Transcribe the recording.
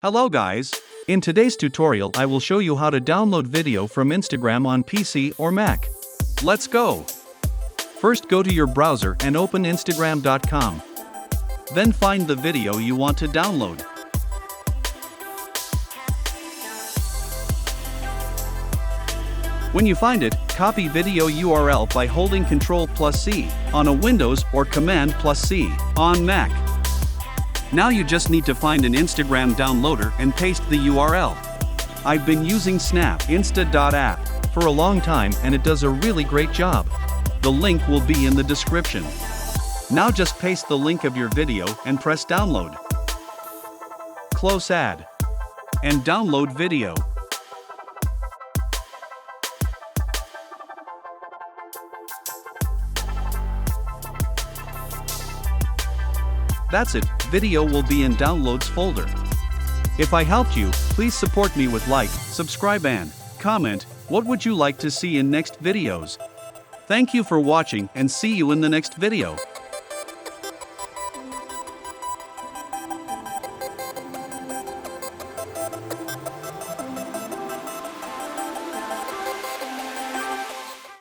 Hello guys! In today's tutorial I will show you how to download video from Instagram on PC or Mac. Let's go! First go to your browser and open Instagram.com. Then find the video you want to download. When you find it, copy video URL by holding Ctrl+C on a Windows or Command+C on Mac. Now you just need to find an Instagram downloader and paste the URL. I've been using Snap Insta.app for a long time and it does a really great job. The link will be in the description. Now just paste the link of your video and press download. Close ad. And download video. That's it, video will be in downloads folder. If I helped you, please support me with like, subscribe and comment. What would you like to see in next videos? Thank you for watching and see you in the next video.